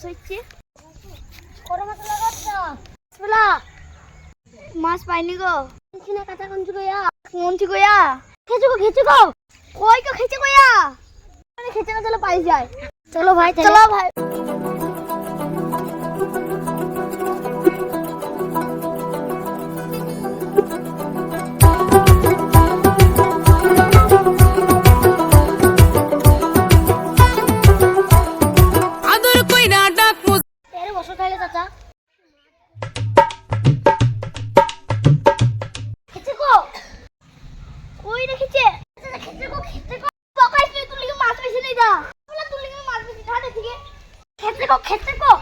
হচ্ছে কত মাছ লাগাচ্ছা বলা মাছ পাইনি গো কিনে কাঁচা কোনছি গয়া খেচে গো কই তো খেচে গয়া মানে খেচে না চলো পাই যায় চলো ভাই চলো ভাই বসো তাহলে চাচা খেতে গো কই রেখেছে খেতে গো পকাই তুই লিগে মাছ বেশি নেই দা তুই লিগে মাছ বেশি ধরে থেকে খেতে গো